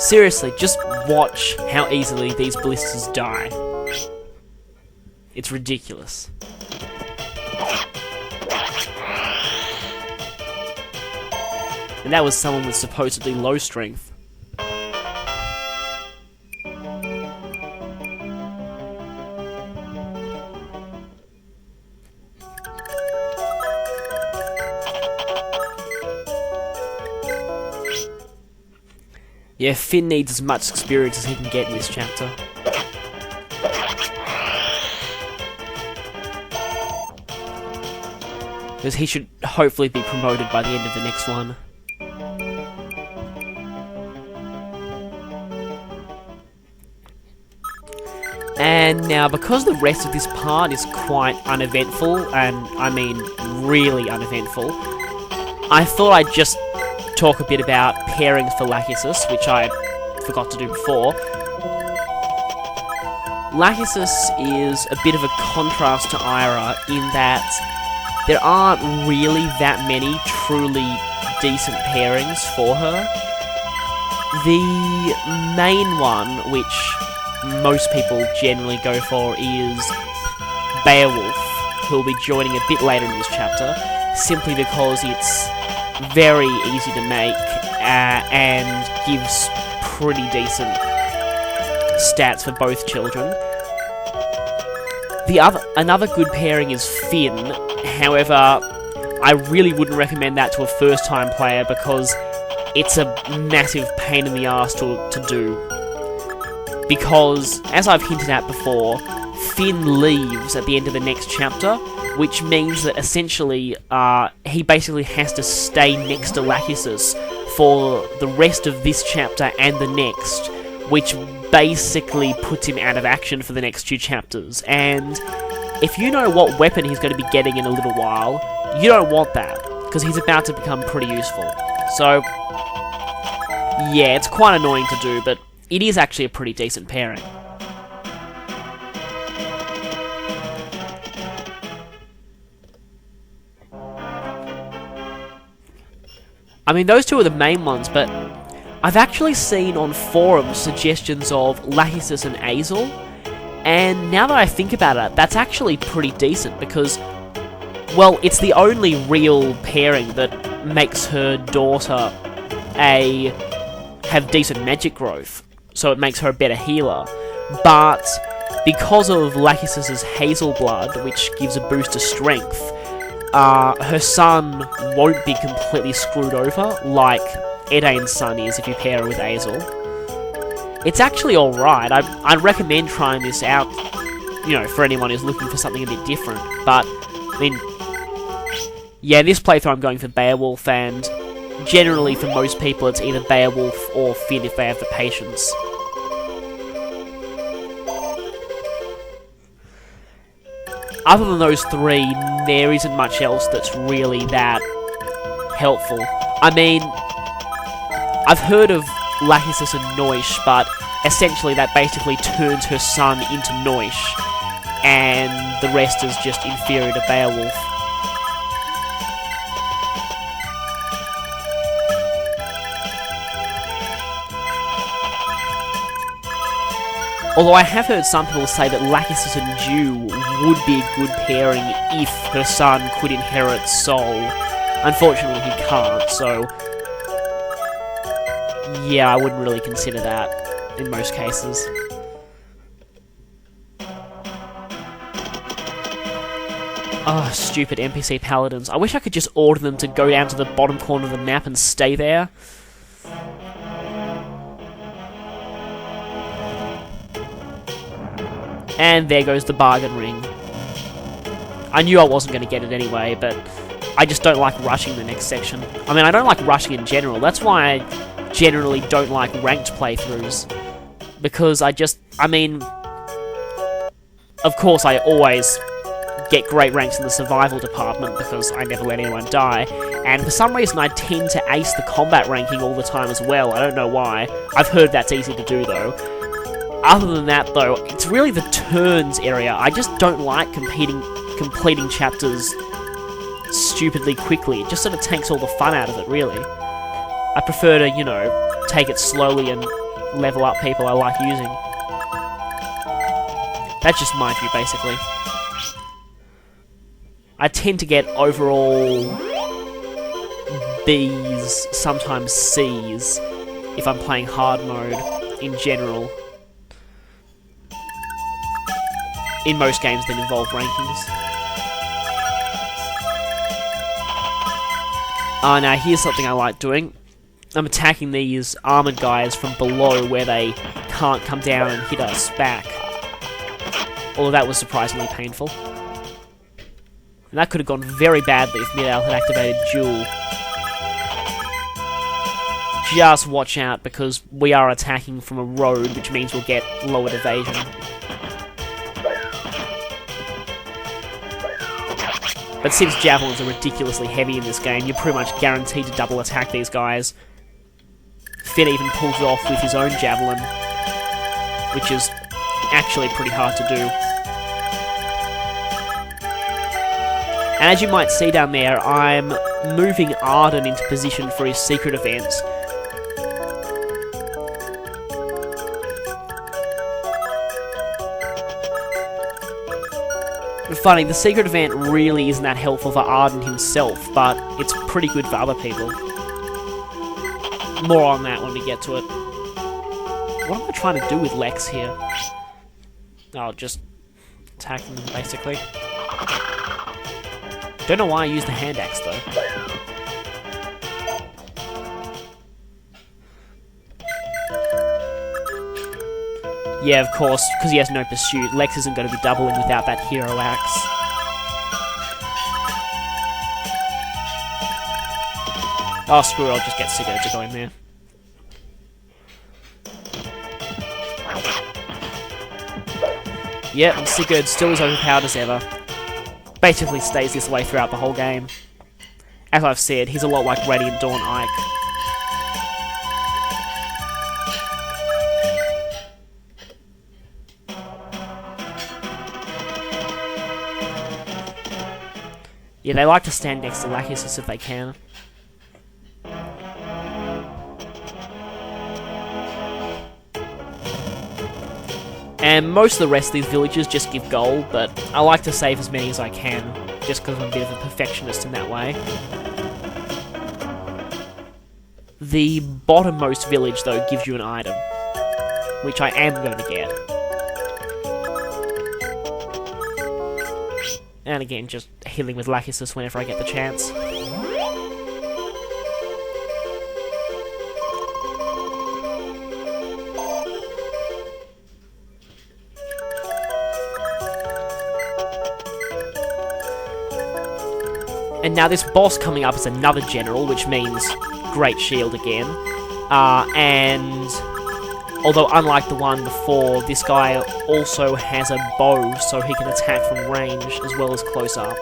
Seriously, just watch how easily these blisters die. It's ridiculous. And that was someone with supposedly low strength. Yeah, Finn needs as much experience as he can get in this chapter. Because he should hopefully be promoted by the end of the next one. And now, because the rest of this part is quite uneventful, and I mean really uneventful, I thought I'd just talk a bit about pairings for Lachesis, which I forgot to do before. Lachesis is a bit of a contrast to Ira in that there aren't really that many truly decent pairings for her. The main one, which most people generally go for, is Beowulf, who will be joining a bit later in this chapter, simply because it's very easy to make and gives pretty decent stats for both children. Another good pairing is Finn. However, I really wouldn't recommend that to a first-time player because it's a massive pain in the ass to do. Because, as I've hinted at before, Finn leaves at the end of the next chapter, which means that essentially he basically has to stay next to Lachesis for the rest of this chapter and the next, which basically puts him out of action for the next 2 chapters. And if you know what weapon he's going to be getting in a little while, you don't want that, because he's about to become pretty useful. So, yeah, it's quite annoying to do, but it is actually a pretty decent pairing. I mean, those two are the main ones, but I've actually seen on forums suggestions of Lachesis and Azel, and now that I think about it, that's actually pretty decent, because, well, it's the only real pairing that makes her daughter have decent magic growth, so it makes her a better healer. But because of Lachesis' Hazel Blood, which gives a boost to strength, her son won't be completely screwed over like Edain's son is if you pair her with Azel. It's actually alright. I'd recommend trying this out, you know, for anyone who's looking for something a bit different. But, I mean, yeah, this playthrough I'm going for Beowulf, and generally for most people it's either Beowulf or Finn if they have the patience. Other than those 3, there isn't much else that's really that helpful. I mean, I've heard of Lachesis and Noish, but essentially that basically turns her son into Noish, and the rest is just inferior to Beowulf. Although I have heard some people say that Lachesis and Dew would be a good pairing if her son could inherit Soul. Unfortunately he can't, so yeah, I wouldn't really consider that in most cases. Oh, stupid NPC paladins. I wish I could just order them to go down to the bottom corner of the map and stay there. And there goes the bargain ring. I knew I wasn't going to get it anyway, but I just don't like rushing the next section. I mean, I don't like rushing in general. That's why I generally don't like ranked playthroughs. Because I mean, of course I always get great ranks in the survival department because I never let anyone die. And for some reason I tend to ace the combat ranking all the time as well. I don't know why. I've heard that's easy to do though. Other than that, though, it's really the turns area. I just don't like completing chapters stupidly quickly. It just sort of takes all the fun out of it, really. I prefer to, you know, take it slowly and level up people I like using. That's just my view, basically. I tend to get overall Bs, sometimes Cs, if I'm playing hard mode in general. In most games that involve rankings. Now here's something I like doing. I'm attacking these armoured guys from below where they can't come down and hit us back. Although that was surprisingly painful. And that could have gone very badly if Mid-Al had activated Duel. Just watch out, because we are attacking from a road, which means we'll get lowered evasion. But since Javelins are ridiculously heavy in this game, you're pretty much guaranteed to double attack these guys. Finn even pulls it off with his own Javelin, which is actually pretty hard to do. And as you might see down there, I'm moving Arden into position for his secret event. Funny, the secret event really isn't that helpful for Arden himself, but it's pretty good for other people. More on that when we get to it. What am I trying to do with Lex here? Oh, just attacking them, basically. Don't know why I use the hand axe, though. Yeah, of course, because he has no pursuit, Lex isn't going to be doubling without that hero axe. Oh, screw it, I'll just get Sigurd to go in there. Yep, and Sigurd still as overpowered as ever. Basically stays this way throughout the whole game. As I've said, he's a lot like Radiant Dawn Ike. Yeah, they like to stand next to Lachesis if they can. And most of the rest of these villages just give gold, but I like to save as many as I can, just because I'm a bit of a perfectionist in that way. The bottommost village, though, gives you an item, which I am going to get. And again, just healing with Lachesis whenever I get the chance. And now this boss coming up is another general, which means Great Shield again. And although unlike the one before, this guy also has a bow, so he can attack from range as well as close up.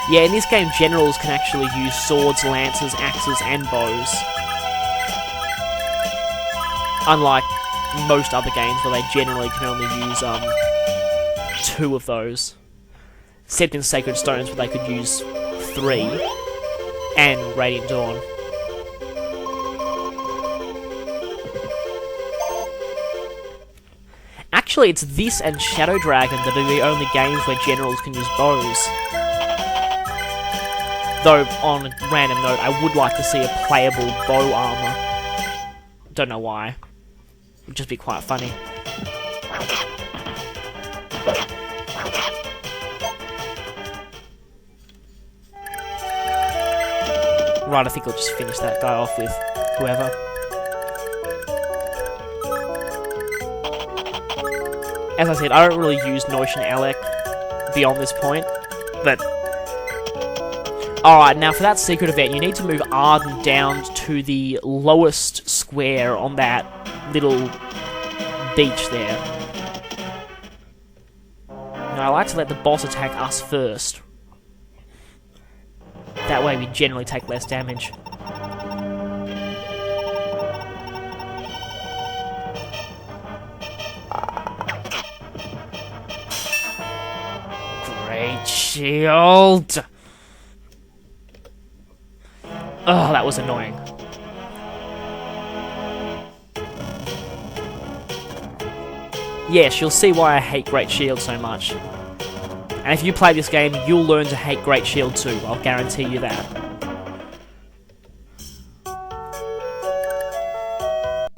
Yeah, in this game, generals can actually use swords, lances, axes, and bows. Unlike most other games where they generally can only use 2 of those. Except in Sacred Stones where they could use 3. And Radiant Dawn. Actually, it's this and Shadow Dragon that are the only games where generals can use bows. Though, on a random note, I would like to see a playable bow armor. Don't know why. It would just be quite funny. Right, I think I'll just finish that guy off with whoever. As I said, I don't really use Notion Alec beyond this point, but... Alright, now for that secret event, you need to move Arden down to the lowest square on that little beach there. Now, I like to let the boss attack us first. That way we generally take less damage. Great shield! Oh, that was annoying. Yes, you'll see why I hate Great Shield so much. And if you play this game, you'll learn to hate Great Shield too, I'll guarantee you that.